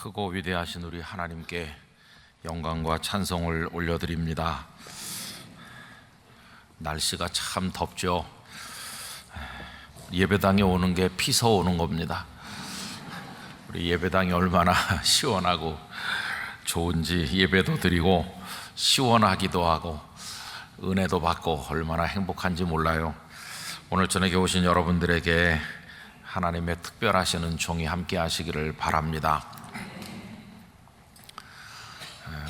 크고 위대하신 우리 하나님께 영광과 찬송을 올려드립니다. 날씨가 참 덥죠. 예배당에 오는 게 피서 오는 겁니다. 우리 예배당이 얼마나 시원하고 좋은지 예배도 드리고 시원하기도 하고 은혜도 받고 얼마나 행복한지 몰라요. 오늘 저녁에 오신 여러분들에게 하나님의 특별하시는 종이 함께 하시기를 바랍니다.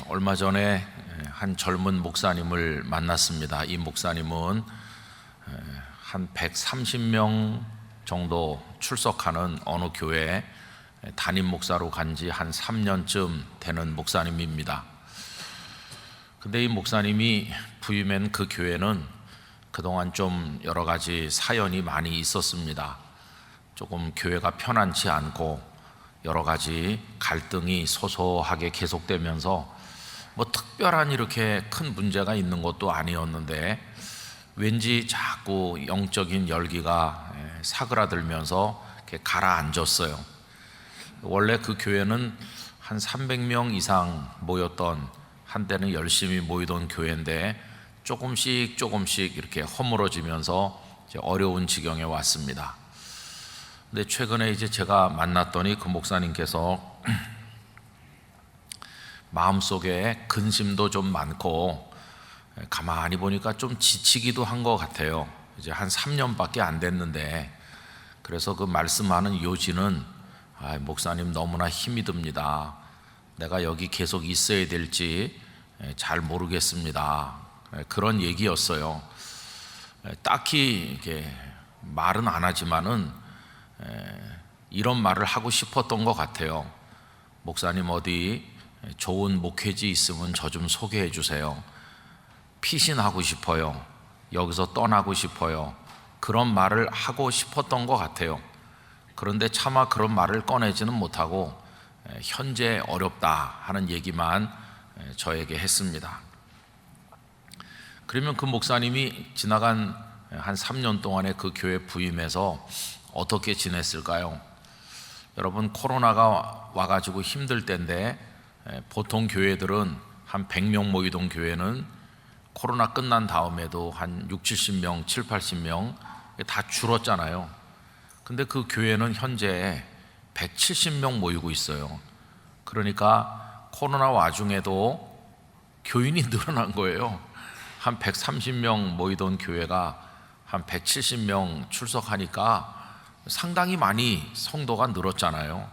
얼마 전에 한 젊은 목사님을 만났습니다. 이 목사님은 한 130명 정도 출석하는 어느 교회 담임 목사로 간 지 한 3년쯤 되는 목사님입니다. 근데 이 목사님이 부임한 그 교회는 그동안 좀 여러 가지 사연이 많이 있었습니다. 조금 교회가 편안치 않고 여러 가지 갈등이 소소하게 계속되면서 뭐 특별한 이렇게 큰 문제가 있는 것도 아니었는데 왠지 자꾸 영적인 열기가 사그라들면서 이렇게 가라앉았어요. 원래 그 교회는 한 300명 이상 모였던, 한때는 열심히 모이던 교회인데 조금씩 이렇게 허물어지면서 이제 어려운 지경에 왔습니다. 근데 최근에 이제 제가 만났더니 그 목사님께서 마음속에 근심도 좀 많고 가만히 보니까 좀 지치기도 한 것 같아요. 이제 한 3년밖에 안 됐는데, 그래서 그 말씀하는 요지는 목사님 너무나 힘이 듭니다. 내가 여기 계속 있어야 될지 잘 모르겠습니다. 그런 얘기였어요. 딱히 이렇게 말은 안 하지만은 이런 말을 하고 싶었던 것 같아요. 목사님 어디 좋은 목회지 있으면 저 좀 소개해 주세요. 피신하고 싶어요. 여기서 떠나고 싶어요. 그런 말을 하고 싶었던 것 같아요. 그런데 차마 그런 말을 꺼내지는 못하고 현재 어렵다 하는 얘기만 저에게 했습니다. 그러면 그 목사님이 지나간 한 3년 동안에 그 교회 부임해서 어떻게 지냈을까요? 여러분, 코로나가 와가지고 힘들 때인데 보통 교회들은 한 100명 모이던 교회는 코로나 끝난 다음에도 한 60, 70명, 70, 80명 다 줄었잖아요. 근데 그 교회는 현재 170명 모이고 있어요. 그러니까 코로나 와중에도 교인이 늘어난 거예요. 한 130명 모이던 교회가 한 170명 출석하니까 상당히 많이 성도가 늘었잖아요.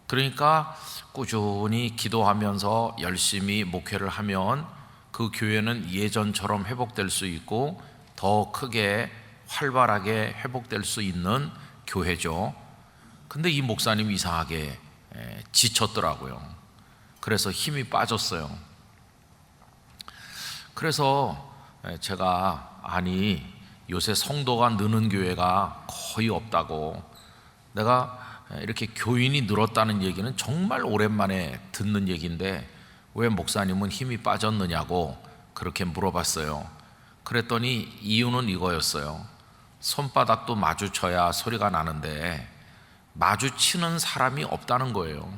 그러니까 꾸준히 기도하면서 열심히 목회를 하면 그 교회는 예전처럼 회복될 수 있고 더 크게 활발하게 회복될 수 있는 교회죠. 근데 이 목사님이 이상하게 지쳤더라고요. 그래서 힘이 빠졌어요. 그래서 제가 요새 성도가 느는 교회가 거의 없다고, 내가 이렇게 교인이 늘었다는 얘기는 정말 오랜만에 듣는 얘기인데 왜 목사님은 힘이 빠졌느냐고 그렇게 물어봤어요. 그랬더니 이유는 이거였어요. 손바닥도 마주쳐야 소리가 나는데 마주치는 사람이 없다는 거예요.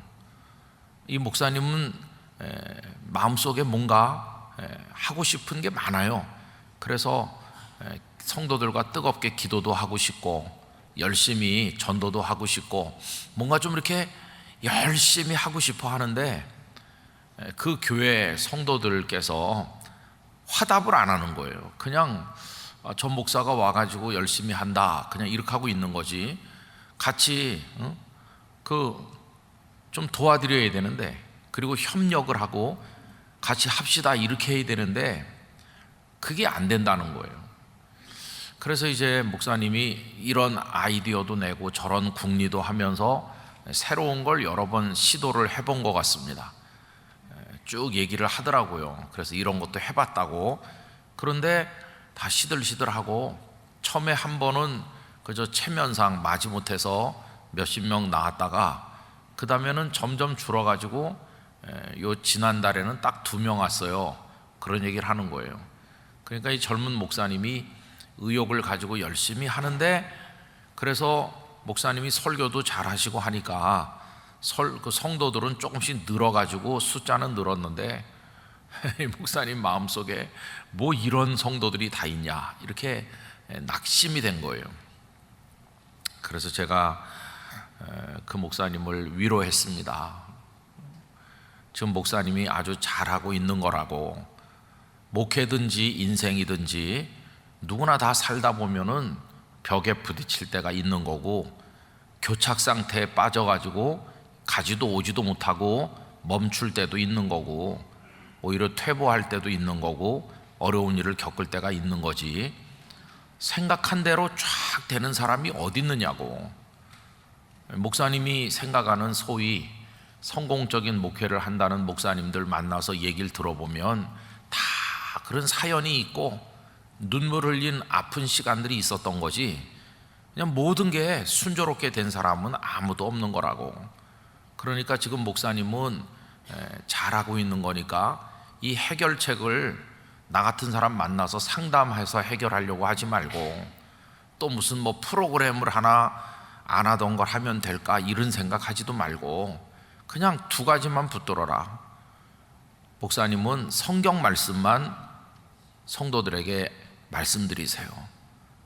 이 목사님은 마음속에 뭔가 하고 싶은 게 많아요. 그래서 성도들과 뜨겁게 기도도 하고 싶고 열심히 전도도 하고 싶고 뭔가 좀 이렇게 열심히 하고 싶어 하는데 그 교회 성도들께서 화답을 안 하는 거예요. 그냥 전 목사가 와가지고 열심히 한다, 그냥 이렇게 하고 있는 거지. 같이 좀 도와드려야 되는데, 그리고 협력을 하고 같이 합시다 이렇게 해야 되는데 그게 안 된다는 거예요. 그래서 이제 목사님이 이런 아이디어도 내고 저런 궁리도 하면서 새로운 걸 여러 번 시도를 해본 것 같습니다. 쭉 얘기를 하더라고요. 그래서 이런 것도 해봤다고. 그런데 다 시들시들하고 처음에 한 번은 그저 체면상 마지못해서 몇십 명 나왔다가 그 다음에는 점점 줄어가지고 요 지난달에는 딱 2명 왔어요. 그런 얘기를 하는 거예요. 그러니까 이 젊은 목사님이 의욕을 가지고 열심히 하는데, 그래서 목사님이 설교도 잘 하시고 하니까 그 성도들은 조금씩 늘어가지고 숫자는 늘었는데 목사님 마음속에 뭐 이런 성도들이 다 있냐 이렇게 낙심이 된 거예요. 그래서 제가 그 목사님을 위로했습니다. 지금 목사님이 아주 잘하고 있는 거라고, 목회든지 인생이든지 누구나 다 살다 보면은 벽에 부딪힐 때가 있는 거고, 교착 상태에 빠져가지고 가지도 오지도 못하고 멈출 때도 있는 거고, 오히려 퇴보할 때도 있는 거고, 어려운 일을 겪을 때가 있는 거지, 생각한 대로 쫙 되는 사람이 어디 있느냐고. 목사님이 생각하는 소위 성공적인 목회를 한다는 목사님들 만나서 얘기를 들어보면 다 그런 사연이 있고 눈물 흘린 아픈 시간들이 있었던 거지, 그냥 모든 게 순조롭게 된 사람은 아무도 없는 거라고. 그러니까 지금 목사님은 잘하고 있는 거니까 이 해결책을 나 같은 사람 만나서 상담해서 해결하려고 하지 말고, 또 무슨 뭐 프로그램을 하나 안 하던 걸 하면 될까 이런 생각하지도 말고 그냥 두 가지만 붙들어라. 목사님은 성경 말씀만 성도들에게 말씀드리세요.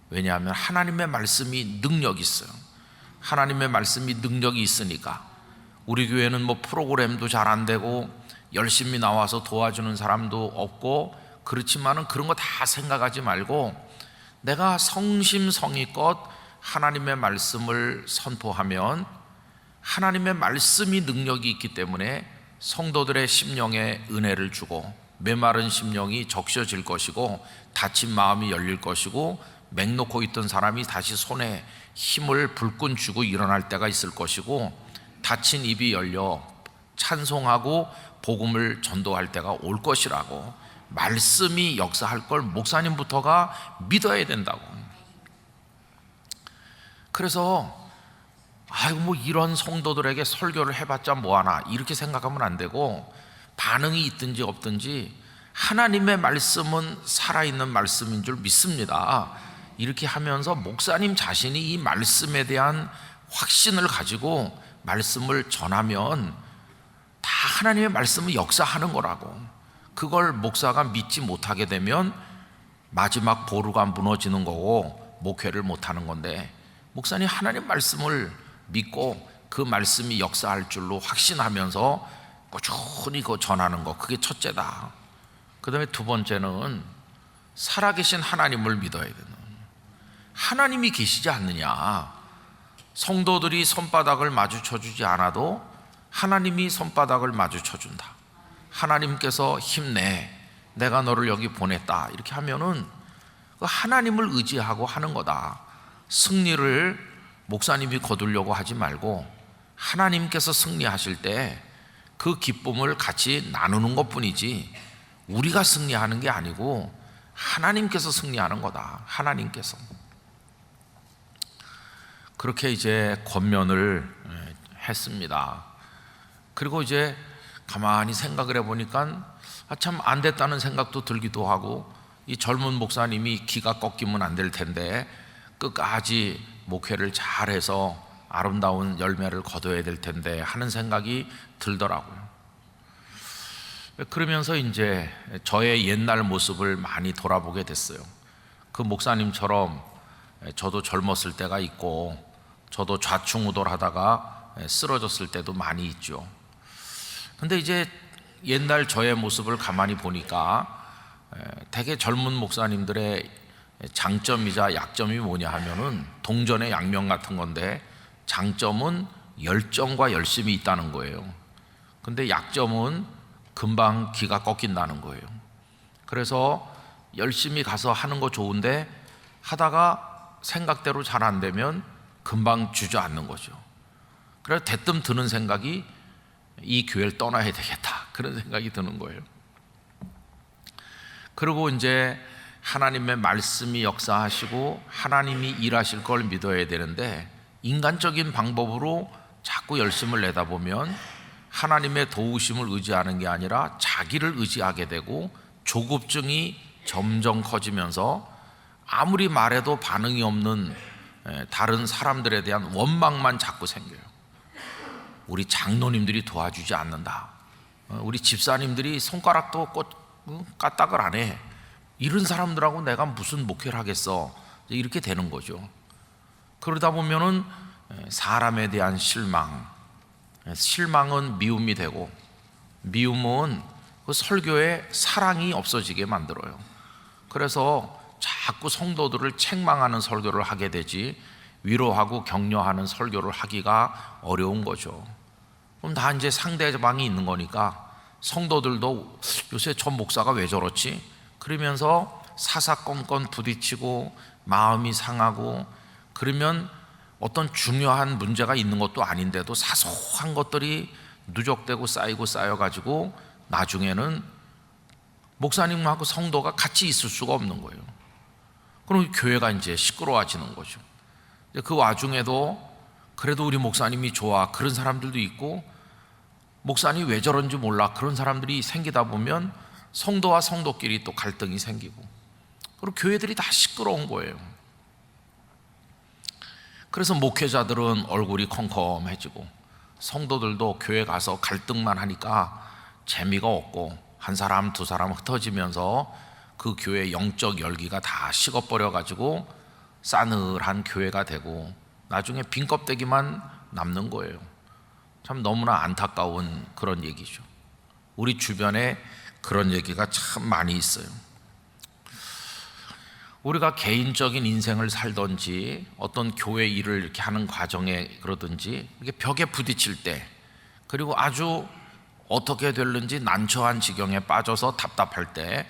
왜냐하면 하나님의 말씀이 능력이 있어요. 하나님의 말씀이 능력이 있으니까. 우리 교회는 뭐 프로그램도 잘 안 되고 열심히 나와서 도와주는 사람도 없고, 그렇지만은 그런 거 다 생각하지 말고 내가 성심성의껏 하나님의 말씀을 선포하면 하나님의 말씀이 능력이 있기 때문에 성도들의 심령에 은혜를 주고, 메마른 심령이 적셔질 것이고, 다친 마음이 열릴 것이고, 맹 놓고 있던 사람이 다시 손에 힘을 불끈 쥐고 일어날 때가 있을 것이고, 닫힌 입이 열려 찬송하고 복음을 전도할 때가 올 것이라고. 말씀이 역사할 걸 목사님부터가 믿어야 된다고. 그래서 아이고 뭐 이런 성도들에게 설교를 해봤자 뭐하나 이렇게 생각하면 안 되고, 반응이 있든지 없든지 하나님의 말씀은 살아있는 말씀인 줄 믿습니다. 이렇게 하면서 목사님 자신이 이 말씀에 대한 확신을 가지고 말씀을 전하면 다 하나님의 말씀은 역사하는 거라고. 그걸 목사가 믿지 못하게 되면 마지막 보루가 무너지는 거고 목회를 못하는 건데, 목사님 하나님 말씀을 믿고 그 말씀이 역사할 줄로 확신하면서 꾸준히 그거 전하는 거, 그게 첫째다. 그 다음에 두 번째는 살아계신 하나님을 믿어야 되는, 하나님이 계시지 않느냐. 성도들이 손바닥을 마주쳐주지 않아도 하나님이 손바닥을 마주쳐준다. 하나님께서 힘내, 내가 너를 여기 보냈다, 이렇게 하면은 그 하나님을 의지하고 하는 거다. 승리를 목사님이 거두려고 하지 말고 하나님께서 승리하실 때 그 기쁨을 같이 나누는 것뿐이지, 우리가 승리하는 게 아니고 하나님께서 승리하는 거다. 하나님께서. 그렇게 이제 권면을 했습니다. 그리고 이제 가만히 생각을 해보니까 참 안 됐다는 생각도 들기도 하고, 이 젊은 목사님이 기가 꺾이면 안 될 텐데 끝까지 목회를 잘해서 아름다운 열매를 거둬야 될 텐데 하는 생각이 들더라고요. 그러면서 이제 저의 옛날 모습을 많이 돌아보게 됐어요. 그 목사님처럼 저도 젊었을 때가 있고, 저도 좌충우돌하다가 쓰러졌을 때도 많이 있죠. 근데 이제 옛날 저의 모습을 가만히 보니까 되게 젊은 목사님들의 장점이자 약점이 뭐냐 하면은 동전의 양면 같은 건데, 장점은 열정과 열심이 있다는 거예요. 근데 약점은 금방 기가 꺾인다는 거예요. 그래서 열심히 가서 하는 거 좋은데 하다가 생각대로 잘 안 되면 금방 주저앉는 거죠. 그래서 대뜸 드는 생각이 이 교회를 떠나야 되겠다, 그런 생각이 드는 거예요. 그리고 이제 하나님의 말씀이 역사하시고 하나님이 일하실 걸 믿어야 되는데, 인간적인 방법으로 자꾸 열심을 내다보면 하나님의 도우심을 의지하는 게 아니라 자기를 의지하게 되고, 조급증이 점점 커지면서 아무리 말해도 반응이 없는 다른 사람들에 대한 원망만 자꾸 생겨요. 우리 장로님들이 도와주지 않는다. 우리 집사님들이 손가락도 까딱을 안 해. 이런 사람들하고 내가 무슨 목회를 하겠어. 이렇게 되는 거죠. 그러다 보면은 사람에 대한 실망은 미움이 되고, 미움은 그 설교에 사랑이 없어지게 만들어요. 그래서 자꾸 성도들을 책망하는 설교를 하게 되지 위로하고 격려하는 설교를 하기가 어려운 거죠. 그럼 다 이제 상대방이 있는 거니까 성도들도 요새 전 목사가 왜 저렇지? 그러면서 사사건건 부딪히고 마음이 상하고, 그러면 어떤 중요한 문제가 있는 것도 아닌데도 사소한 것들이 누적되고 쌓이고 쌓여가지고 나중에는 목사님하고 성도가 같이 있을 수가 없는 거예요. 그럼 교회가 이제 시끄러워지는 거죠. 그 와중에도 그래도 우리 목사님이 좋아, 그런 사람들도 있고, 목사님이 왜 저런지 몰라, 그런 사람들이 생기다 보면 성도와 성도끼리 또 갈등이 생기고, 그리고 교회들이 다 시끄러운 거예요. 그래서 목회자들은 얼굴이 컴컴해지고, 성도들도 교회 가서 갈등만 하니까 재미가 없고, 한 사람 두 사람 흩어지면서 그 교회 영적 열기가 다 식어버려 가지고 싸늘한 교회가 되고 나중에 빈 껍데기만 남는 거예요. 참 너무나 안타까운 그런 얘기죠. 우리 주변에 그런 얘기가 참 많이 있어요. 우리가 개인적인 인생을 살든지 어떤 교회 일을 이렇게 하는 과정에 그러든지 이렇게 벽에 부딪힐 때, 그리고 아주 어떻게 될는지 난처한 지경에 빠져서 답답할 때,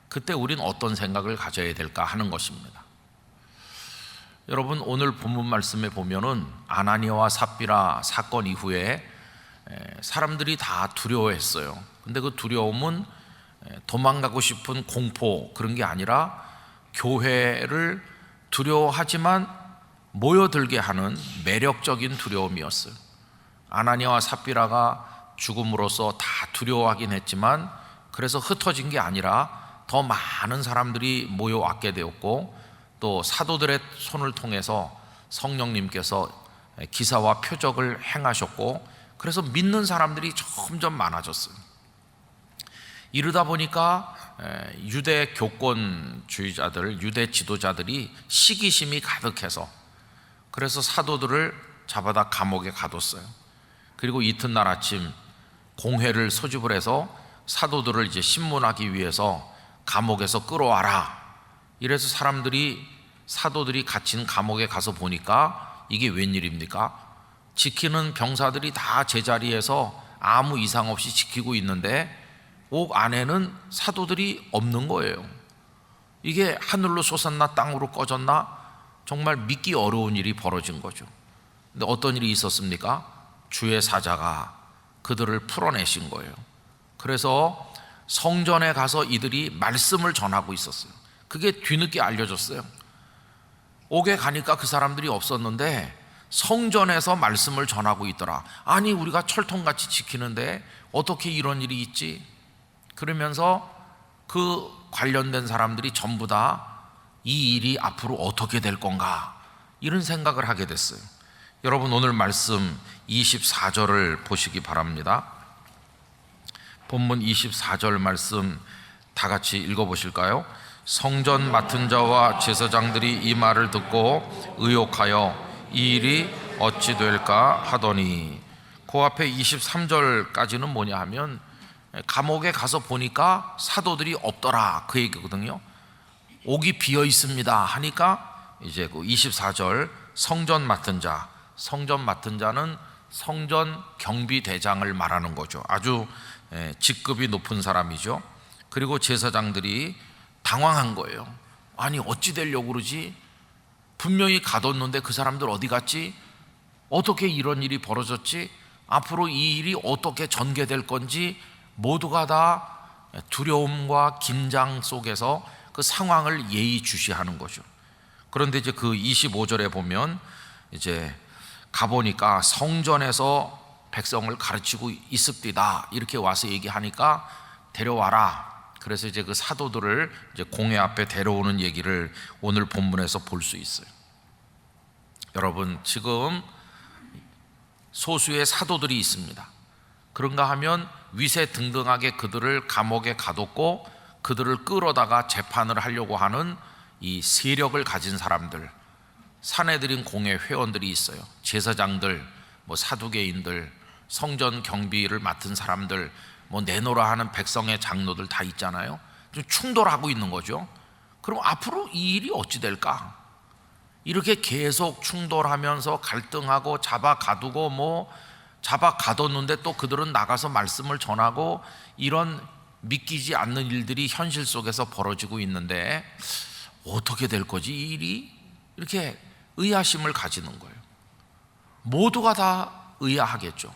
그때 우린 어떤 생각을 가져야 될까 하는 것입니다. 여러분, 오늘 본문 말씀에 보면은 아나니아와 삽비라 사건 이후에 사람들이 다 두려워했어요. 근데 그 두려움은 도망가고 싶은 공포, 그런 게 아니라 교회를 두려워하지만 모여들게 하는 매력적인 두려움이었어요. 아나니아와 삽비라가 죽음으로써 다 두려워하긴 했지만, 그래서 흩어진 게 아니라 더 많은 사람들이 모여왔게 되었고, 또 사도들의 손을 통해서 성령님께서 기사와 표적을 행하셨고, 그래서 믿는 사람들이 점점 많아졌어요. 이러다 보니까 유대 교권주의자들, 유대 지도자들이 시기심이 가득해서, 그래서 사도들을 잡아다 감옥에 가뒀어요. 그리고 이튿날 아침 공회를 소집을 해서 사도들을 이제 신문하기 위해서 감옥에서 끌어와라. 이래서 사도들이 갇힌 감옥에 가서 보니까 이게 웬일입니까? 지키는 병사들이 다 제자리에서 아무 이상 없이 지키고 있는데 옥 안에는 사도들이 없는 거예요. 이게 하늘로 솟았나 땅으로 꺼졌나, 정말 믿기 어려운 일이 벌어진 거죠. 근데 어떤 일이 있었습니까? 주의 사자가 그들을 풀어내신 거예요. 그래서 성전에 가서 이들이 말씀을 전하고 있었어요. 그게 뒤늦게 알려졌어요. 옥에 가니까 그 사람들이 없었는데 성전에서 말씀을 전하고 있더라. 아니, 우리가 철통같이 지키는데 어떻게 이런 일이 있지? 그러면서 그 관련된 사람들이 전부 다 이 일이 앞으로 어떻게 될 건가, 이런 생각을 하게 됐어요. 여러분, 오늘 말씀 24절을 보시기 바랍니다. 본문 24절 말씀 다 같이 읽어보실까요? 성전 맡은 자와 제사장들이 이 말을 듣고 의혹하여 이 일이 어찌 될까 하더니, 그 앞에 23절까지는 뭐냐 하면 감옥에 가서 보니까 사도들이 없더라, 그 얘기거든요. 옥이 비어 있습니다 하니까 이제 그 24절 성전 맡은 자, 성전 맡은 자는 성전 경비대장을 말하는 거죠. 아주 직급이 높은 사람이죠. 그리고 제사장들이 당황한 거예요. 아니, 어찌 되려고 그러지? 분명히 가뒀는데 그 사람들 어디 갔지? 어떻게 이런 일이 벌어졌지? 앞으로 이 일이 어떻게 전개될 건지 모두가 다 두려움과 긴장 속에서 그 상황을 예의주시하는 거죠. 그런데 이제 그 25절에 보면 이제 가보니까 성전에서 백성을 가르치고 있습니다, 이렇게 와서 얘기하니까 데려와라. 그래서 이제 그 사도들을 이제 공회 앞에 데려오는 얘기를 오늘 본문에서 볼 수 있어요. 여러분, 지금 소수의 사도들이 있습니다. 그런가 하면 위세등등하게 그들을 감옥에 가뒀고 그들을 끌어다가 재판을 하려고 하는 이 세력을 가진 사람들, 사내들인 공회 회원들이 있어요. 제사장들, 사두개인들, 성전 경비를 맡은 사람들, 내노라 하는 백성의 장로들 다 있잖아요. 좀 충돌하고 있는 거죠. 그럼 앞으로 이 일이 어찌 될까? 이렇게 계속 충돌하면서 갈등하고 잡아 가두고 잡아 가뒀는데 또 그들은 나가서 말씀을 전하고 이런 믿기지 않는 일들이 현실 속에서 벌어지고 있는데 어떻게 될 거지 이 일이? 이렇게 의아심을 가지는 거예요. 모두가 다 의아하겠죠.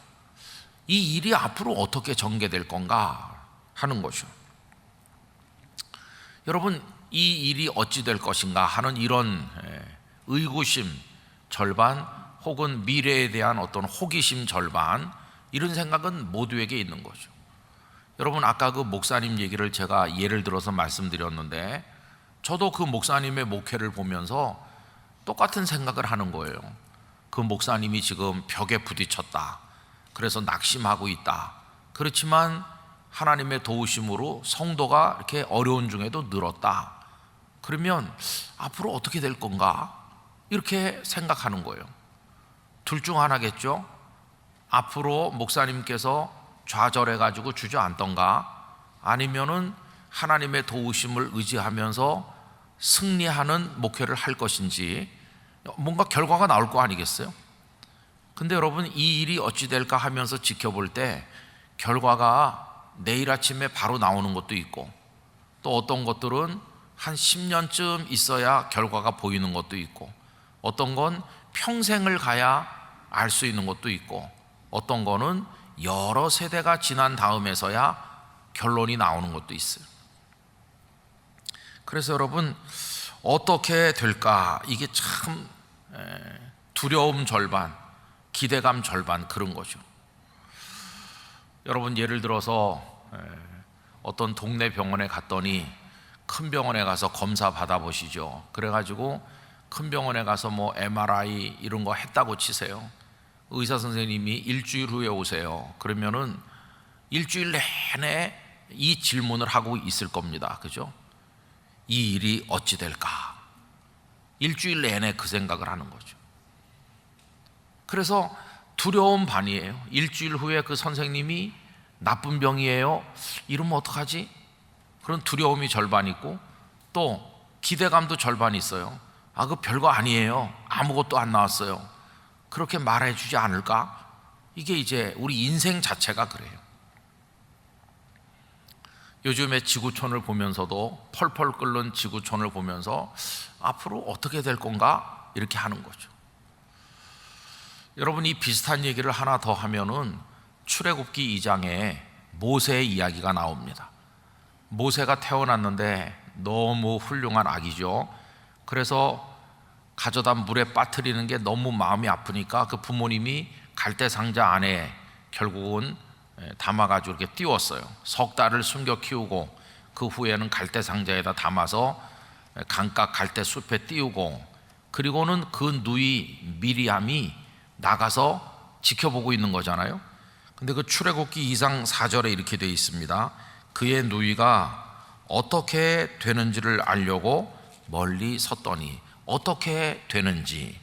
이 일이 앞으로 어떻게 전개될 건가 하는 거죠. 여러분, 이 일이 어찌 될 것인가 하는 이런 의구심 절반 혹은 미래에 대한 어떤 호기심 절반, 이런 생각은 모두에게 있는 거죠. 여러분, 아까 그 목사님 얘기를 제가 예를 들어서 말씀드렸는데 저도 그 목사님의 목회를 보면서 똑같은 생각을 하는 거예요. 그 목사님이 지금 벽에 부딪혔다, 그래서 낙심하고 있다. 그렇지만 하나님의 도우심으로 성도가 이렇게 어려운 중에도 늘었다. 그러면 앞으로 어떻게 될 건가? 이렇게 생각하는 거예요. 둘 중 하나겠죠. 앞으로 목사님께서 좌절해가지고 주저앉던가, 아니면은 하나님의 도우심을 의지하면서 승리하는 목회를 할 것인지, 뭔가 결과가 나올 거 아니겠어요? 근데 여러분, 이 일이 어찌 될까 하면서 지켜볼 때 결과가 내일 아침에 바로 나오는 것도 있고, 또 어떤 것들은 한 10년쯤 있어야 결과가 보이는 것도 있고, 어떤 건 평생을 가야 알 수 있는 것도 있고, 어떤 거는 여러 세대가 지난 다음에서야 결론이 나오는 것도 있어요. 그래서 여러분, 어떻게 될까? 이게 참 두려움 절반, 기대감 절반, 그런 거죠. 여러분, 예를 들어서 어떤 동네 병원에 갔더니, 큰 병원에 가서 검사 받아보시죠. 그래가지고 큰 병원에 가서 MRI 이런 거 했다고 치세요. 의사 선생님이 일주일 후에 오세요. 그러면은 일주일 내내 이 질문을 하고 있을 겁니다. 그죠? 이 일이 어찌 될까? 일주일 내내 그 생각을 하는 거죠. 그래서 두려움 반이에요. 일주일 후에 그 선생님이 나쁜 병이에요, 이러면 어떡하지? 그런 두려움이 절반 있고, 또 기대감도 절반 있어요. 그 별거 아니에요, 아무것도 안 나왔어요, 그렇게 말해주지 않을까? 이게 이제 우리 인생 자체가 그래요. 요즘에 지구촌을 보면서도, 펄펄 끓는 지구촌을 보면서 앞으로 어떻게 될 건가? 이렇게 하는 거죠. 여러분, 이 비슷한 얘기를 하나 더 하면은 출애굽기 2장에 모세의 이야기가 나옵니다. 모세가 태어났는데 너무 훌륭한 아기죠. 그래서 가져다 물에 빠뜨리는 게 너무 마음이 아프니까 그 부모님이 갈대 상자 안에 결국은 담아가지고 이렇게 띄웠어요. 석 달을 숨겨 키우고, 그 후에는 갈대 상자에다 담아서 강가 갈대 숲에 띄우고, 그리고는 그 누이 미리암이 나가서 지켜보고 있는 거잖아요. 근데 그 출애굽기 2장 4절에 이렇게 되어 있습니다. 그의 누이가 어떻게 되는지를 알려고 멀리 섰더니, 어떻게 되는지,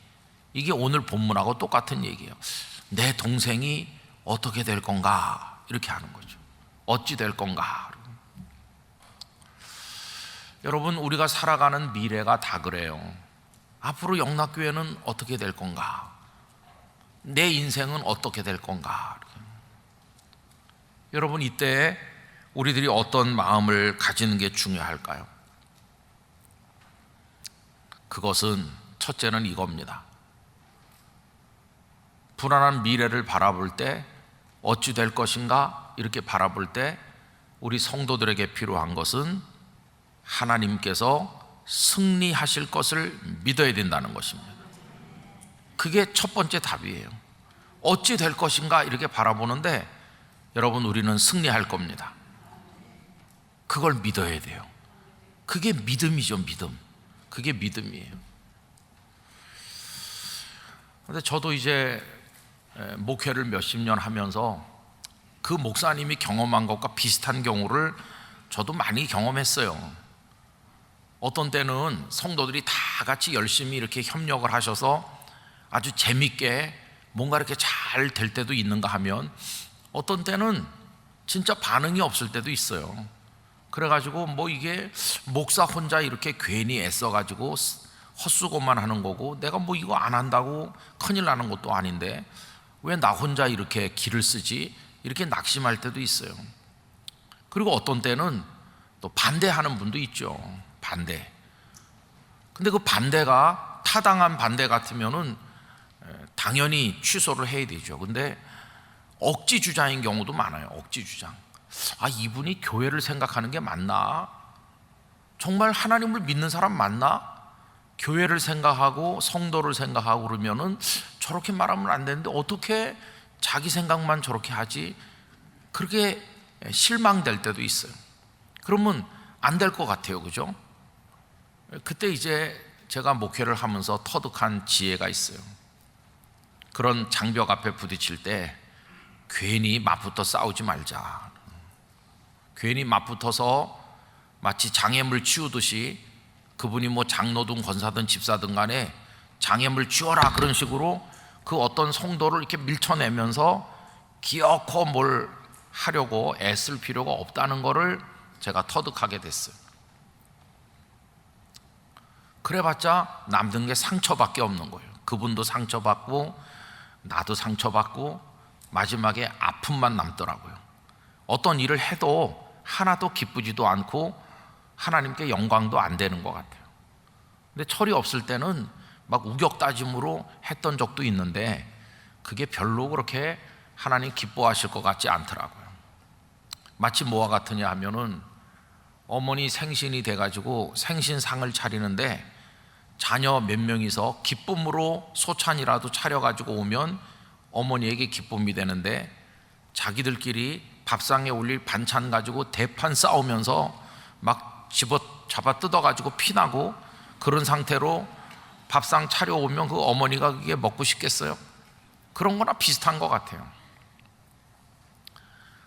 이게 오늘 본문하고 똑같은 얘기예요. 내 동생이 어떻게 될 건가? 이렇게 하는 거죠. 어찌 될 건가? 여러분, 우리가 살아가는 미래가 다 그래요. 앞으로 영락교회는 어떻게 될 건가? 내 인생은 어떻게 될 건가? 여러분, 이때 우리들이 어떤 마음을 가지는 게 중요할까요? 그것은 첫째는 이겁니다. 불안한 미래를 바라볼 때, 어찌 될 것인가 이렇게 바라볼 때 우리 성도들에게 필요한 것은 하나님께서 승리하실 것을 믿어야 된다는 것입니다. 그게 첫 번째 답이에요. 어찌 될 것인가 이렇게 바라보는데, 여러분, 우리는 승리할 겁니다. 그걸 믿어야 돼요. 그게 믿음이죠, 믿음. 그게 믿음이에요. 근데 저도 이제 목회를 몇십 년 하면서 그 목사님이 경험한 것과 비슷한 경우를 저도 많이 경험했어요. 어떤 때는 성도들이 다 같이 열심히 이렇게 협력을 하셔서 아주 재밌게 뭔가 이렇게 잘 될 때도 있는가 하면 어떤 때는 진짜 반응이 없을 때도 있어요. 그래가지고 뭐 이게 목사 혼자 이렇게 괜히 애써가지고 헛수고만 하는 거고, 내가 뭐 이거 안 한다고 큰일 나는 것도 아닌데 왜 나 혼자 이렇게 기를 쓰지, 이렇게 낙심할 때도 있어요. 그리고 어떤 때는 또 반대하는 분도 있죠. 반대. 근데 그 반대가 타당한 반대 같으면은 당연히 취소를 해야 되죠. 근데 억지 주장인 경우도 많아요. 억지 주장. 아, 이분이 교회를 생각하는 게 맞나? 정말 하나님을 믿는 사람 맞나? 교회를 생각하고 성도를 생각하고 그러면은 저렇게 말하면 안 되는데 어떻게 자기 생각만 저렇게 하지? 그렇게 실망될 때도 있어요. 그러면 안 될 것 같아요. 그죠? 그때 이제 제가 목회를 하면서 터득한 지혜가 있어요. 그런 장벽 앞에 부딪힐 때 괜히 맞붙어 싸우지 말자. 괜히 맞붙어서 마치 장애물 치우듯이, 그분이 뭐 장로든 권사든 집사든 간에 장애물 치워라 그런 식으로 그 어떤 성도를 이렇게 밀쳐내면서 기어코 뭘 하려고 애쓸 필요가 없다는 것을 제가 터득하게 됐어요. 그래봤자 남는 게 상처밖에 없는 거예요. 그분도 상처받고 나도 상처받고 마지막에 아픔만 남더라고요. 어떤 일을 해도 하나도 기쁘지도 않고 하나님께 영광도 안 되는 것 같아요. 근데 철이 없을 때는 막 우격다짐으로 했던 적도 있는데 그게 별로 그렇게 하나님 기뻐하실 것 같지 않더라고요. 마치 뭐와 같으냐 하면은 어머니 생신이 돼가지고 생신상을 차리는데 자녀 몇 명이서 기쁨으로 소찬이라도 차려가지고 오면 어머니에게 기쁨이 되는데, 자기들끼리 밥상에 올릴 반찬 가지고 대판 싸우면서 막 잡아 뜯어가지고 피나고 그런 상태로 밥상 차려오면 그 어머니가 그게 먹고 싶겠어요? 그런 거나 비슷한 것 같아요.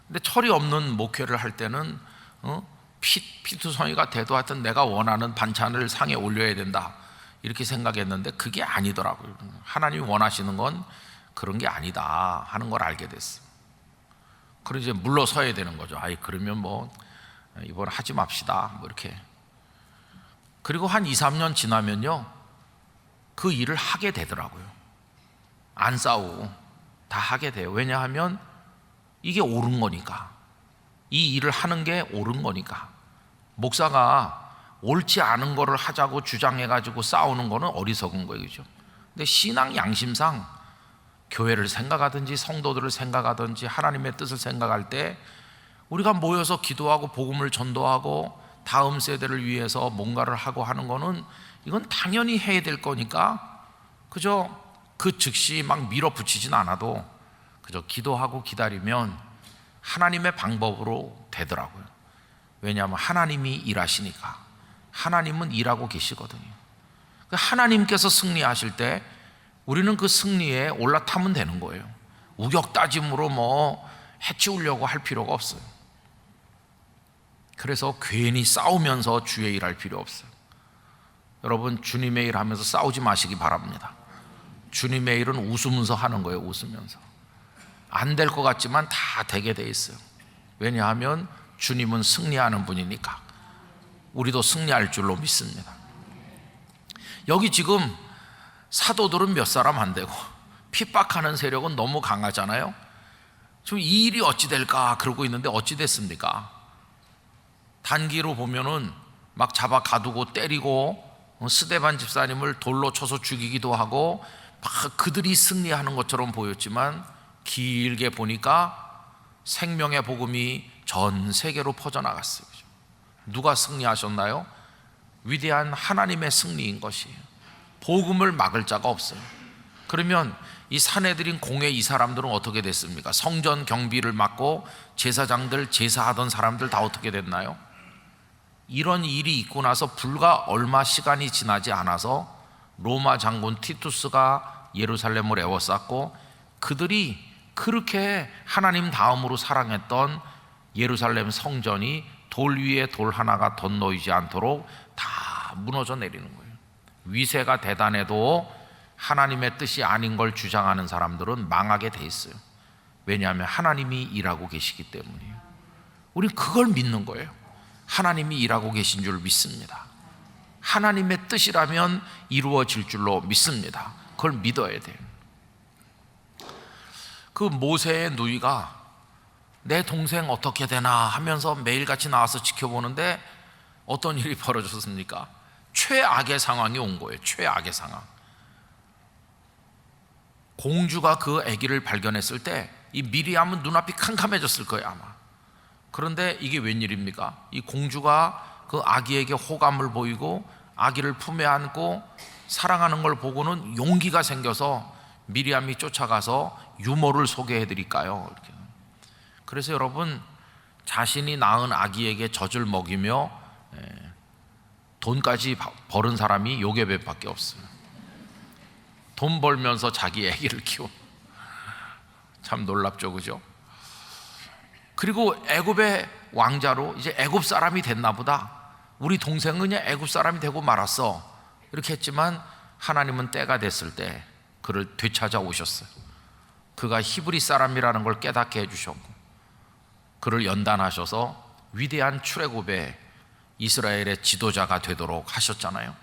근데 철이 없는 목회를 할 때는 피투성이가 돼도 하여튼 내가 원하는 반찬을 상에 올려야 된다 이렇게 생각했는데 그게 아니더라고요. 하나님이 원하시는 건 그런 게 아니다 하는 걸 알게 됐어요. 그래서 이제 물러서야 되는 거죠. 아이, 그러면 뭐 이번에 하지 맙시다 뭐 이렇게. 그리고 한 2, 3년 지나면요 그 일을 하게 되더라고요. 안 싸우고 다 하게 돼요. 왜냐하면 이게 옳은 거니까. 이 일을 하는 게 옳은 거니까. 목사가 옳지 않은 거를 하자고 주장해가지고 싸우는 거는 어리석은 거예요. 그죠? 근데 신앙 양심상 교회를 생각하든지 성도들을 생각하든지 하나님의 뜻을 생각할 때 우리가 모여서 기도하고 복음을 전도하고 다음 세대를 위해서 뭔가를 하고 하는 거는 이건 당연히 해야 될 거니까 그저 그 즉시 막 밀어붙이진 않아도 그저 기도하고 기다리면 하나님의 방법으로 되더라고요. 왜냐하면 하나님이 일하시니까. 하나님은 일하고 계시거든요. 하나님께서 승리하실 때 우리는 그 승리에 올라타면 되는 거예요. 우격다짐으로 뭐 해치우려고 할 필요가 없어요. 그래서 괜히 싸우면서 주의 일 할 필요 없어요. 여러분, 주님의 일 하면서 싸우지 마시기 바랍니다. 주님의 일은 웃으면서 하는 거예요. 웃으면서. 안 될 것 같지만 다 되게 돼 있어요. 왜냐하면 주님은 승리하는 분이니까. 우리도 승리할 줄로 믿습니다. 여기 지금 사도들은 몇 사람 안 되고 핍박하는 세력은 너무 강하잖아요. 지금 이 일이 어찌 될까 그러고 있는데 어찌 됐습니까? 단기로 보면은 막 잡아 가두고 때리고 스데반 집사님을 돌로 쳐서 죽이기도 하고 막 그들이 승리하는 것처럼 보였지만 길게 보니까 생명의 복음이 전 세계로 퍼져나갔어요. 누가 승리하셨나요? 위대한 하나님의 승리인 것이에요. 복음을 막을 자가 없어요. 그러면 이 사내들인 공회 이 사람들은 어떻게 됐습니까? 성전 경비를 맡고 제사장들, 제사하던 사람들 다 어떻게 됐나요? 이런 일이 있고 나서 불과 얼마 시간이 지나지 않아서 로마 장군 티투스가 예루살렘을 에워쌌고 그들이 그렇게 하나님 다음으로 사랑했던 예루살렘 성전이 돌 위에 돌 하나가 덧놓이지 않도록 다 무너져 내리는 거예요. 위세가 대단해도 하나님의 뜻이 아닌 걸 주장하는 사람들은 망하게 돼 있어요. 왜냐하면 하나님이 일하고 계시기 때문이에요. 우리는 그걸 믿는 거예요. 하나님이 일하고 계신 줄 믿습니다. 하나님의 뜻이라면 이루어질 줄로 믿습니다. 그걸 믿어야 돼요. 그 모세의 누이가 내 동생 어떻게 되나 하면서 매일같이 나와서 지켜보는데 어떤 일이 벌어졌습니까? 최악의 상황이 온 거예요. 최악의 상황. 공주가 그 아기를 발견했을 때 이 미리암은 눈앞이 캄캄해졌을 거예요, 아마. 그런데 이게 웬일입니까? 이 공주가 그 아기에게 호감을 보이고 아기를 품에 안고 사랑하는 걸 보고는 용기가 생겨서 미리암이 쫓아가서 유모를 소개해 드릴까요? 이렇게. 그래서 여러분, 자신이 낳은 아기에게 젖을 먹이며 돈까지 버는 사람이 요괴배밖에 없어요. 돈 벌면서 자기 아기를 키워. 참 놀랍죠, 그죠? 그리고 애굽의 왕자로 이제 애굽 사람이 됐나 보다. 우리 동생은 그냥 애굽 사람이 되고 말았어. 이렇게 했지만 하나님은 때가 됐을 때 그를 되찾아 오셨어요. 그가 히브리 사람이라는 걸 깨닫게 해주셨고 그를 연단하셔서 위대한 출애굽의 이스라엘의 지도자가 되도록 하셨잖아요.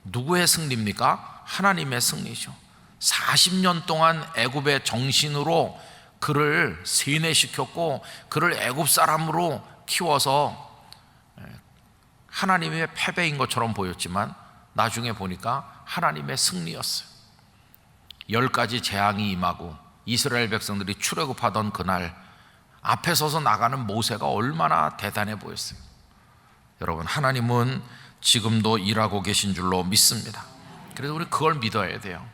누구의 승리입니까? 하나님의 승리죠. 40년 동안 애굽의 정신으로 그를 세뇌시켰고 그를 애굽 사람으로 키워서 하나님의 패배인 것처럼 보였지만 나중에 보니까 하나님의 승리였어요. 10가지 재앙이 임하고 이스라엘 백성들이 출애굽하던 그날 앞에 서서 나가는 모세가 얼마나 대단해 보였어요. 여러분, 하나님은 지금도 일하고 계신 줄로 믿습니다. 그래서 우리 그걸 믿어야 돼요.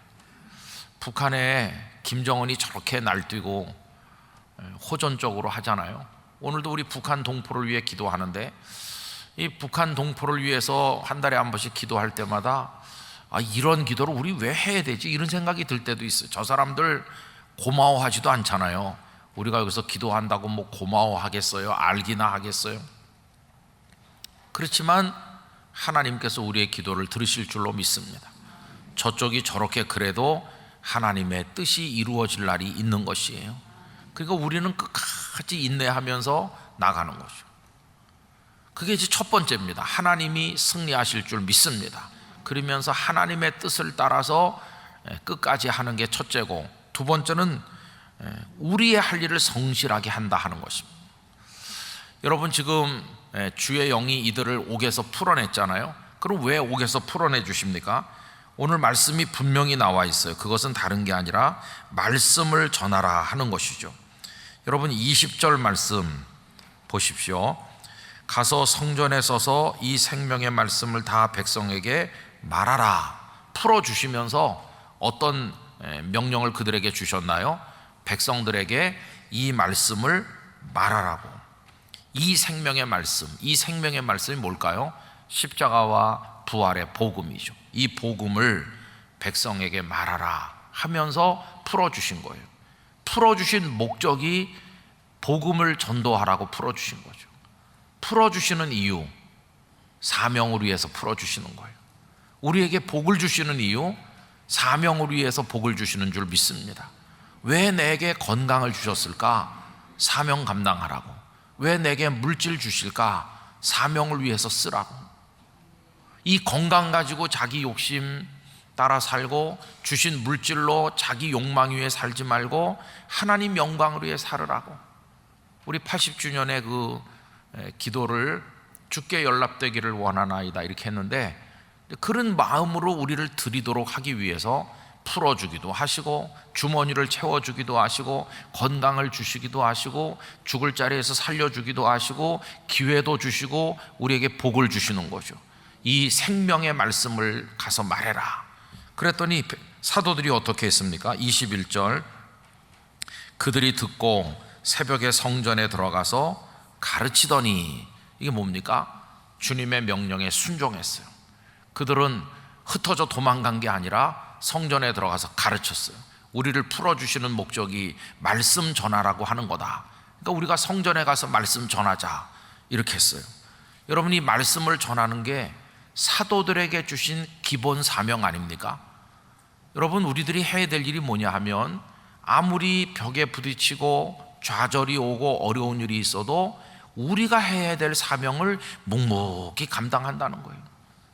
북한에 김정은이 저렇게 날뛰고 호전적으로 하잖아요. 오늘도 우리 북한 동포를 위해 기도하는데 이 북한 동포를 위해서 한 달에 한 번씩 기도할 때마다 이런 기도를 우리 왜 해야 되지? 이런 생각이 들 때도 있어요. 저 사람들 고마워하지도 않잖아요. 우리가 여기서 기도한다고 뭐 고마워하겠어요? 알기나 하겠어요? 그렇지만 하나님께서 우리의 기도를 들으실 줄로 믿습니다. 저쪽이 저렇게 그래도 하나님의 뜻이 이루어질 날이 있는 것이에요. 그러니까 우리는 끝까지 인내하면서 나가는 거죠. 그게 이제 첫 번째입니다. 하나님이 승리하실 줄 믿습니다. 그러면서 하나님의 뜻을 따라서 끝까지 하는 게 첫째고, 두 번째는 우리의 할 일을 성실하게 한다 하는 것입니다. 여러분, 지금 주의 영이 이들을 옥에서 풀어냈잖아요. 그럼 왜 옥에서 풀어내 주십니까? 오늘 말씀이 분명히 나와 있어요. 그것은 다른 게 아니라 말씀을 전하라 하는 것이죠. 여러분, 20절 말씀 보십시오. 가서 성전에 서서 이 생명의 말씀을 다 백성에게 말하라. 풀어주시면서 어떤 명령을 그들에게 주셨나요? 백성들에게 이 말씀을 말하라고. 이 생명의 말씀, 이 생명의 말씀이 뭘까요? 십자가와 부활의 복음이죠. 이 복음을 백성에게 말하라 하면서 풀어주신 거예요. 풀어주신 목적이 복음을 전도하라고 풀어주신 거죠. 풀어주시는 이유, 사명을 위해서 풀어주시는 거예요. 우리에게 복을 주시는 이유, 사명을 위해서 복을 주시는 줄 믿습니다. 왜 내게 건강을 주셨을까? 사명 감당하라고. 왜 내게 물질 주실까? 사명을 위해서 쓰라고. 이 건강 가지고 자기 욕심 따라 살고 주신 물질로 자기 욕망 위에 살지 말고 하나님 영광을 위해 살으라고. 우리 80주년의 그 기도를 주께 연락되기를 원하나이다 이렇게 했는데, 그런 마음으로 우리를 드리도록 하기 위해서 풀어주기도 하시고 주머니를 채워주기도 하시고 건강을 주시기도 하시고 죽을 자리에서 살려주기도 하시고 기회도 주시고 우리에게 복을 주시는 거죠. 이 생명의 말씀을 가서 말해라. 그랬더니 사도들이 어떻게 했습니까? 21절, 그들이 듣고 새벽에 성전에 들어가서 가르치더니, 이게 뭡니까? 주님의 명령에 순종했어요. 그들은 흩어져 도망간 게 아니라 성전에 들어가서 가르쳤어요. 우리를 풀어주시는 목적이 말씀 전하라고 하는 거다. 그러니까 우리가 성전에 가서 말씀 전하자 이렇게 했어요. 여러분이 말씀을 전하는 게 사도들에게 주신 기본 사명 아닙니까? 여러분, 우리들이 해야 될 일이 뭐냐 하면 아무리 벽에 부딪히고 좌절이 오고 어려운 일이 있어도 우리가 해야 될 사명을 묵묵히 감당한다는 거예요.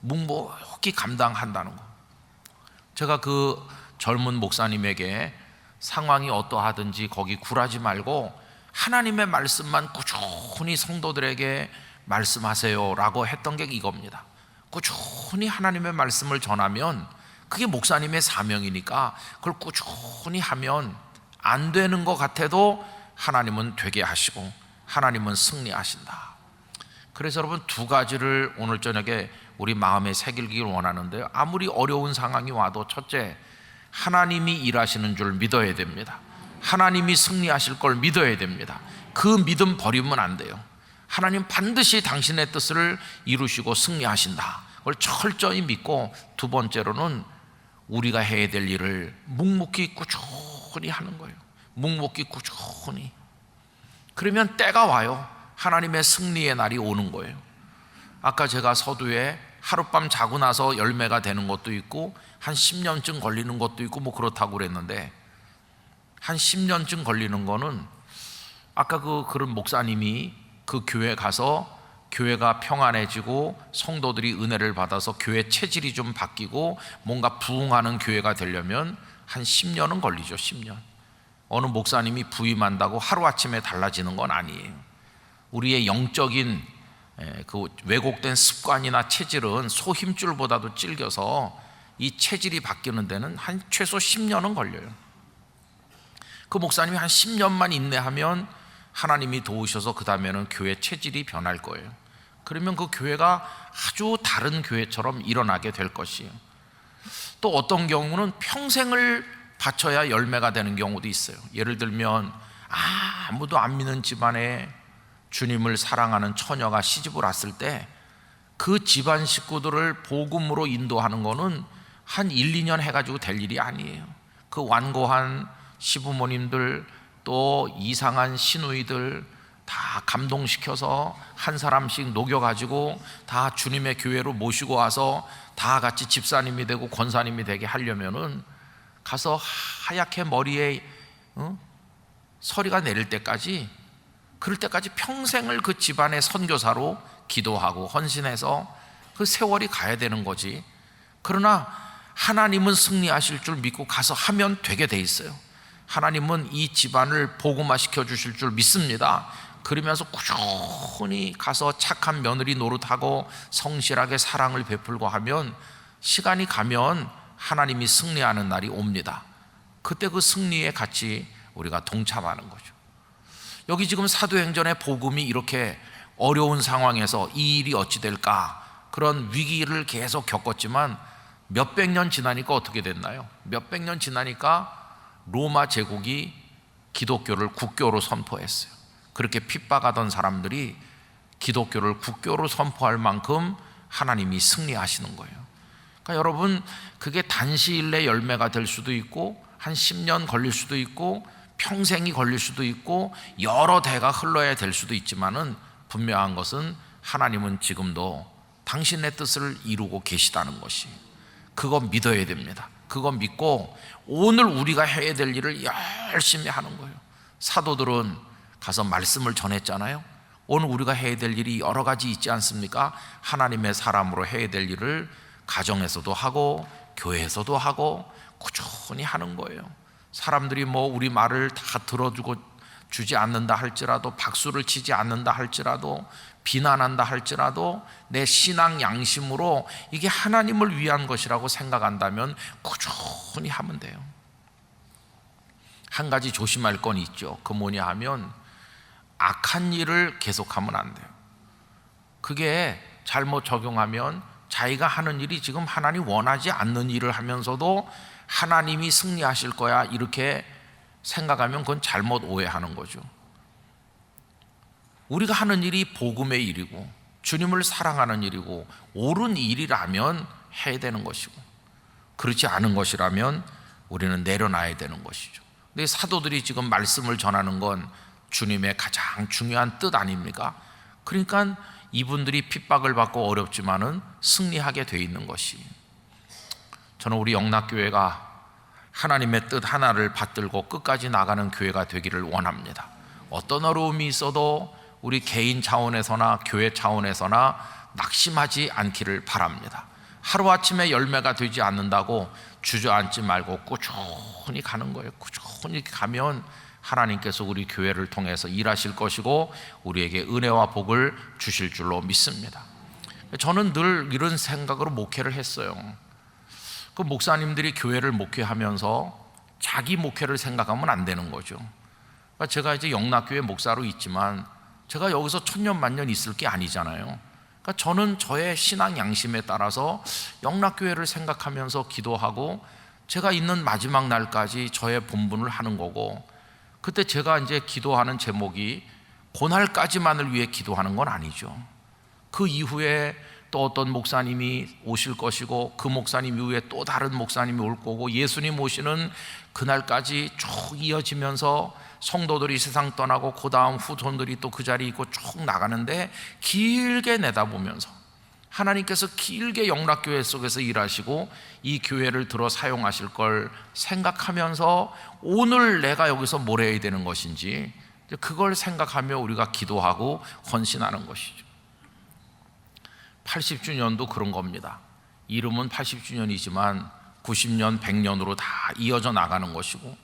묵묵히 감당한다는 거. 제가 그 젊은 목사님에게 상황이 어떠하든지 거기 굴하지 말고 하나님의 말씀만 꾸준히 성도들에게 말씀하세요 라고 했던 게 이겁니다. 꾸준히 하나님의 말씀을 전하면 그게 목사님의 사명이니까 그걸 꾸준히 하면 안 되는 것 같아도 하나님은 되게 하시고 하나님은 승리하신다. 그래서 여러분, 두 가지를 오늘 저녁에 우리 마음에 새기길 원하는데요. 아무리 어려운 상황이 와도 첫째, 하나님이 일하시는 줄 믿어야 됩니다. 하나님이 승리하실 걸 믿어야 됩니다. 그 믿음 버리면 안 돼요. 하나님 반드시 당신의 뜻을 이루시고 승리하신다. 그걸 철저히 믿고, 두 번째로는 우리가 해야 될 일을 묵묵히 꾸준히 하는 거예요. 묵묵히 꾸준히. 그러면 때가 와요. 하나님의 승리의 날이 오는 거예요. 아까 제가 서두에 하룻밤 자고 나서 열매가 되는 것도 있고 한 10년쯤 걸리는 것도 있고 뭐 그렇다고 그랬는데, 한 10년쯤 걸리는 거는 아까 그런 목사님이 그 교회 가서 교회가 평안해지고 성도들이 은혜를 받아서 교회 체질이 좀 바뀌고 뭔가 부흥하는 교회가 되려면 한 10년은 걸리죠. 10년. 어느 목사님이 부임한다고 하루아침에 달라지는 건 아니에요. 우리의 영적인 그 왜곡된 습관이나 체질은 소 힘줄보다도 질겨서 이 체질이 바뀌는 데는 한 최소 10년은 걸려요. 그 목사님이 한 10년만 인내하면 하나님이 도우셔서 그 다음에는 교회 체질이 변할 거예요. 그러면 그 교회가 아주 다른 교회처럼 일어나게 될 것이에요. 또 어떤 경우는 평생을 바쳐야 열매가 되는 경우도 있어요. 예를 들면 아무도 안 믿는 집안에 주님을 사랑하는 처녀가 시집을 왔을 때 그 집안 식구들을 복음으로 인도하는 거는 한 1, 2년 해가지고 될 일이 아니에요. 그 완고한 시부모님들 또 이상한 시누이들 다 감동시켜서 한 사람씩 녹여가지고 다 주님의 교회로 모시고 와서 다 같이 집사님이 되고 권사님이 되게 하려면은 가서 하얗게 머리에 서리가 내릴 때까지, 그럴 때까지 평생을 그 집안의 선교사로 기도하고 헌신해서 그 세월이 가야 되는 거지. 그러나 하나님은 승리하실 줄 믿고 가서 하면 되게 돼 있어요. 하나님은 이 집안을 복음화시켜 주실 줄 믿습니다. 그러면서 꾸준히 가서 착한 며느리 노릇하고 성실하게 사랑을 베풀고 하면 시간이 가면 하나님이 승리하는 날이 옵니다. 그때 그 승리에 같이 우리가 동참하는 거죠. 여기 지금 사도행전의 복음이 이렇게 어려운 상황에서 이 일이 어찌 될까, 그런 위기를 계속 겪었지만 몇백 년 지나니까 어떻게 됐나요? 몇백 년 지나니까 로마 제국이 기독교를 국교로 선포했어요. 그렇게 핍박하던 사람들이 기독교를 국교로 선포할 만큼 하나님이 승리하시는 거예요. 그러니까 여러분, 그게 단시일 내 열매가 될 수도 있고 한 10년 걸릴 수도 있고 평생이 걸릴 수도 있고 여러 대가 흘러야 될 수도 있지만은 분명한 것은 하나님은 지금도 당신의 뜻을 이루고 계시다는 것이, 그거 믿어야 됩니다. 그거 믿고 오늘 우리가 해야 될 일을 열심히 하는 거예요. 사도들은 가서 말씀을 전했잖아요. 오늘 우리가 해야 될 일이 여러 가지 있지 않습니까? 하나님의 사람으로 해야 될 일을 가정에서도 하고 교회에서도 하고 꾸준히 하는 거예요. 사람들이 뭐 우리 말을 다 들어주고 주지 않는다 할지라도, 박수를 치지 않는다 할지라도, 비난한다 할지라도 내 신앙 양심으로 이게 하나님을 위한 것이라고 생각한다면 꾸준히 하면 돼요. 한 가지 조심할 건 있죠. 그 뭐냐 하면 악한 일을 계속하면 안 돼요. 그게 잘못 적용하면 자기가 하는 일이 지금 하나님 원하지 않는 일을 하면서도 하나님이 승리하실 거야 이렇게 생각하면 그건 잘못 오해하는 거죠. 우리가 하는 일이 복음의 일이고 주님을 사랑하는 일이고 옳은 일이라면 해야 되는 것이고, 그렇지 않은 것이라면 우리는 내려놔야 되는 것이죠. 근데 사도들이 지금 말씀을 전하는 건 주님의 가장 중요한 뜻 아닙니까? 그러니까 이분들이 핍박을 받고 어렵지만은 승리하게 돼 있는 것이, 저는 우리 영락교회가 하나님의 뜻 하나를 받들고 끝까지 나가는 교회가 되기를 원합니다. 어떤 어려움이 있어도 우리 개인 차원에서나 교회 차원에서나 낙심하지 않기를 바랍니다. 하루아침에 열매가 되지 않는다고 주저앉지 말고 꾸준히 가는 거예요. 꾸준히 가면 하나님께서 우리 교회를 통해서 일하실 것이고 우리에게 은혜와 복을 주실 줄로 믿습니다. 저는 늘 이런 생각으로 목회를 했어요. 그 목사님들이 교회를 목회하면서 자기 목회를 생각하면 안 되는 거죠. 그러니까 제가 이제 영락교회 목사로 있지만 제가 여기서 천년만년 있을 게 아니잖아요. 그러니까 저는 저의 신앙 양심에 따라서 영락교회를 생각하면서 기도하고 제가 있는 마지막 날까지 저의 본분을 하는 거고, 그때 제가 이제 기도하는 제목이 그날까지만을 위해 기도하는 건 아니죠. 그 이후에 또 어떤 목사님이 오실 것이고 그 목사님 이후에 또 다른 목사님이 올 거고 예수님 오시는 그날까지 쭉 이어지면서 성도들이 세상 떠나고 그 다음 후손들이 또 그 자리에 있고 쭉 나가는데, 길게 내다보면서 하나님께서 길게 영락교회 속에서 일하시고 이 교회를 들어 사용하실 걸 생각하면서 오늘 내가 여기서 뭘 해야 되는 것인지 그걸 생각하며 우리가 기도하고 헌신하는 것이죠. 80주년도 그런 겁니다. 이름은 80주년이지만 90년, 100년으로 다 이어져 나가는 것이고,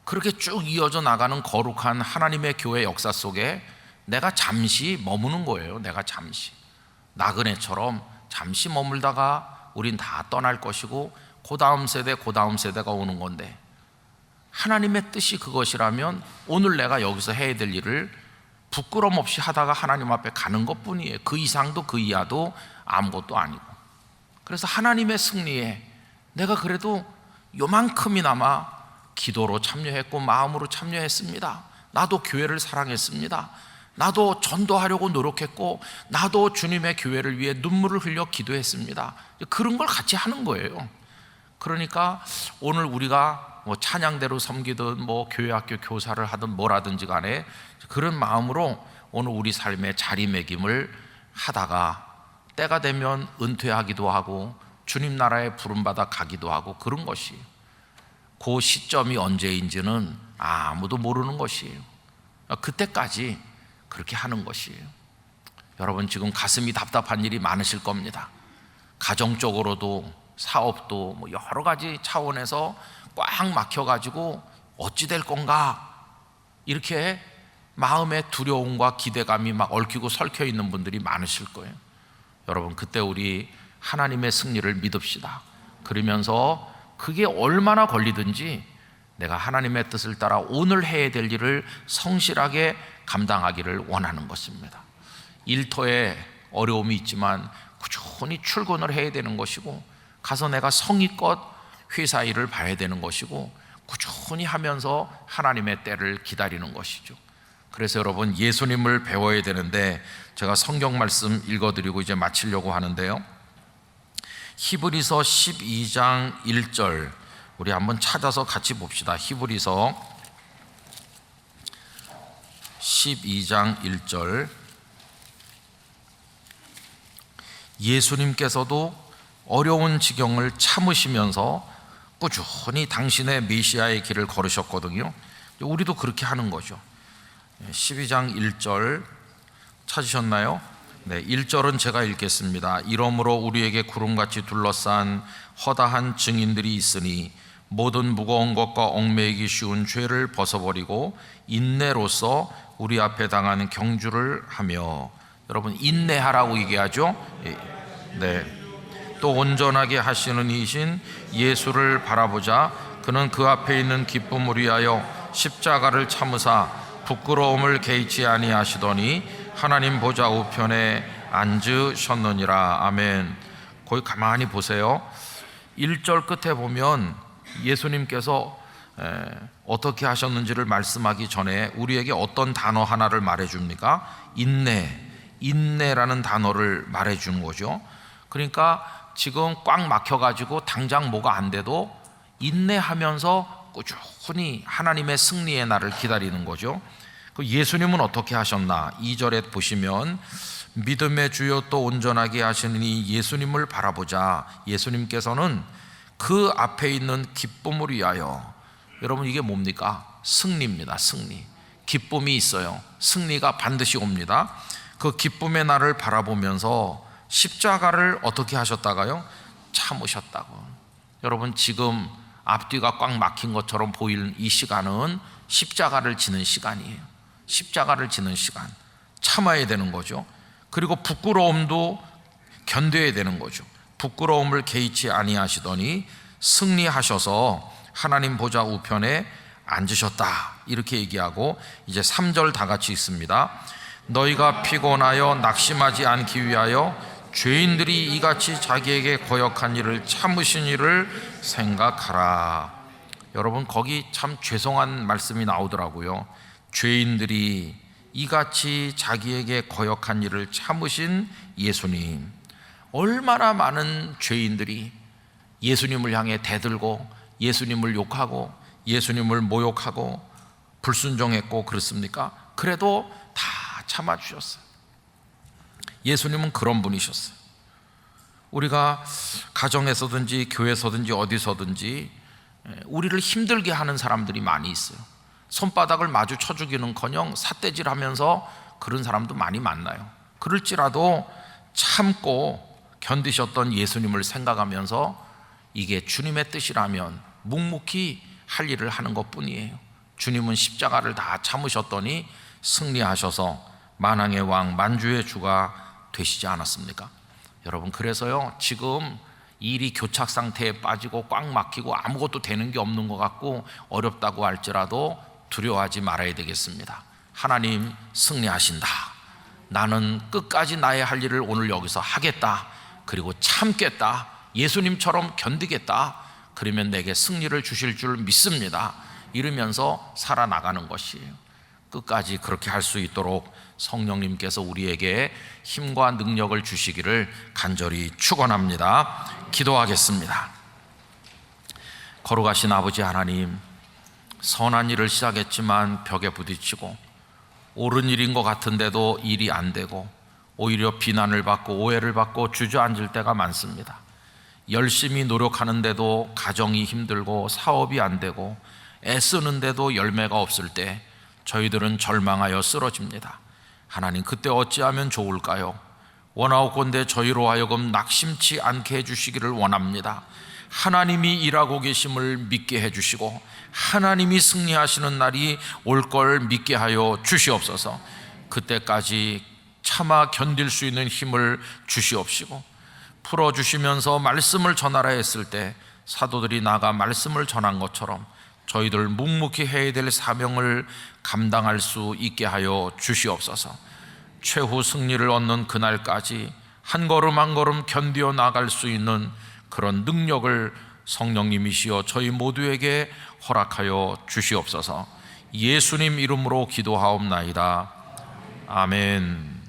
그렇게 쭉 이어져 나가는 거룩한 하나님의 교회 역사 속에 내가 잠시 머무는 거예요. 내가 잠시 나그네처럼 잠시 머물다가 우린 다 떠날 것이고 그 다음 세대, 그 다음 세대가 오는 건데, 하나님의 뜻이 그것이라면 오늘 내가 여기서 해야 될 일을 부끄럼 없이 하다가 하나님 앞에 가는 것뿐이에요. 그 이상도 그 이하도 아무것도 아니고. 그래서 하나님의 승리에 내가 그래도 요만큼이나마 기도로 참여했고 마음으로 참여했습니다. 나도 교회를 사랑했습니다. 나도 전도하려고 노력했고 나도 주님의 교회를 위해 눈물을 흘려 기도했습니다. 그런 걸 같이 하는 거예요. 그러니까 오늘 우리가 뭐 찬양대로 섬기든 뭐 교회학교 교사를 하든 뭘 하든지 간에 그런 마음으로 오늘 우리 삶의 자리매김을 하다가 때가 되면 은퇴하기도 하고 주님 나라에 부름받아 가기도 하고 그런 것이에요. 그 시점이 언제인지는 아무도 모르는 것이에요. 그때까지 그렇게 하는 것이에요. 여러분 지금 가슴이 답답한 일이 많으실 겁니다. 가정적으로도 사업도 뭐 여러 가지 차원에서 꽉 막혀가지고 어찌 될 건가 이렇게 마음의 두려움과 기대감이 막 얽히고 설켜 있는 분들이 많으실 거예요. 여러분 그때 우리 하나님의 승리를 믿읍시다. 그러면서 그게 얼마나 걸리든지 내가 하나님의 뜻을 따라 오늘 해야 될 일을 성실하게 감당하기를 원하는 것입니다. 일터에 어려움이 있지만 꾸준히 출근을 해야 되는 것이고 가서 내가 성의껏 회사 일을 봐야 되는 것이고 꾸준히 하면서 하나님의 때를 기다리는 것이죠. 그래서 여러분 예수님을 배워야 되는데 제가 성경 말씀 읽어드리고 이제 마치려고 하는데요, 히브리서 12장 1절 우리 한번 찾아서 같이 봅시다. 히브리서 12장 1절. 예수님께서도 어려운 지경을 참으시면서 꾸준히 당신의 메시아의 길을 걸으셨거든요. 우리도 그렇게 하는 거죠. 12장 1절 찾으셨나요? 네, 1절은 제가 읽겠습니다. 이러므로 우리에게 구름같이 둘러싼 허다한 증인들이 있으니 모든 무거운 것과 얽매이기 쉬운 죄를 벗어버리고 인내로서 우리 앞에 당하는 경주를 하며, 여러분 인내하라고 얘기하죠. 네. 또 온전하게 하시는 이신 예수를 바라보자. 그는 그 앞에 있는 기쁨을 위하여 십자가를 참으사 부끄러움을 개의치 아니하시더니 하나님 보좌 우편에 앉으셨느니라. 아멘. 거기 가만히 보세요. 1절 끝에 보면 예수님께서 어떻게 하셨는지를 말씀하기 전에 우리에게 어떤 단어 하나를 말해줍니까? 인내라는 단어를 말해주는 거죠. 그러니까 지금 꽉 막혀가지고 당장 뭐가 안 돼도 인내하면서 꾸준히 하나님의 승리의 날을 기다리는 거죠. 예수님은 어떻게 하셨나? 2절에 보시면 믿음의 주요 또 온전하게 하시는 이 예수님을 바라보자. 예수님께서는 그 앞에 있는 기쁨을 위하여, 여러분 이게 뭡니까? 승리입니다. 승리. 기쁨이 있어요. 승리가 반드시 옵니다. 그 기쁨의 날을 바라보면서 십자가를 어떻게 하셨다가요? 참으셨다고. 여러분 지금 앞뒤가 꽉 막힌 것처럼 보이는 이 시간은 십자가를 지는 시간이에요. 십자가를 지는 시간, 참아야 되는 거죠. 그리고 부끄러움도 견뎌야 되는 거죠. 부끄러움을 개의치 아니하시더니 승리하셔서 하나님 보좌 우편에 앉으셨다, 이렇게 얘기하고 이제 3절 다 같이 있습니다. 너희가 피곤하여 낙심하지 않기 위하여 죄인들이 이같이 자기에게 거역한 일을 참으신 일을 생각하라. 여러분 거기 참 죄송한 말씀이 나오더라고요. 죄인들이 이같이 자기에게 거역한 일을 참으신 예수님. 얼마나 많은 죄인들이 예수님을 향해 대들고 예수님을 욕하고 예수님을 모욕하고 불순종했고 그렇습니까? 그래도 다 참아주셨어요. 예수님은 그런 분이셨어요. 우리가 가정에서든지 교회에서든지 어디서든지 우리를 힘들게 하는 사람들이 많이 있어요. 손바닥을 마주 쳐주기는커녕 삿대질하면서 그런 사람도 많이 만나요. 그럴지라도 참고 견디셨던 예수님을 생각하면서 이게 주님의 뜻이라면 묵묵히 할 일을 하는 것뿐이에요. 주님은 십자가를 다 참으셨더니 승리하셔서 만왕의 왕 만주의 주가 되시지 않았습니까? 여러분 그래서요 지금 일이 교착 상태에 빠지고 꽉 막히고 아무것도 되는 게 없는 것 같고 어렵다고 할지라도 두려워하지 말아야 되겠습니다. 하나님 승리하신다. 나는 끝까지 나의 할 일을 오늘 여기서 하겠다. 그리고 참겠다. 예수님처럼 견디겠다. 그러면 내게 승리를 주실 줄 믿습니다. 이러면서 살아나가는 것이에요. 끝까지 그렇게 할 수 있도록 성령님께서 우리에게 힘과 능력을 주시기를 간절히 축원합니다. 기도하겠습니다. 거룩하신 아버지 하나님, 선한 일을 시작했지만 벽에 부딪히고 옳은 일인 것 같은데도 일이 안 되고 오히려 비난을 받고 오해를 받고 주저앉을 때가 많습니다. 열심히 노력하는데도 가정이 힘들고 사업이 안 되고 애쓰는데도 열매가 없을 때 저희들은 절망하여 쓰러집니다. 하나님 그때 어찌하면 좋을까요? 원하옵건대 저희로 하여금 낙심치 않게 해주시기를 원합니다. 하나님이 일하고 계심을 믿게 해주시고 하나님이 승리하시는 날이 올 걸 믿게 하여 주시옵소서. 그때까지 참아 견딜 수 있는 힘을 주시옵시고 풀어주시면서 말씀을 전하라 했을 때 사도들이 나가 말씀을 전한 것처럼 저희들 묵묵히 해야 될 사명을 감당할 수 있게 하여 주시옵소서. 최후 승리를 얻는 그날까지 한 걸음 한 걸음 견디어 나갈 수 있는 그런 능력을 성령님이시여 저희 모두에게 허락하여 주시옵소서. 예수님 이름으로 기도하옵나이다. 아멘.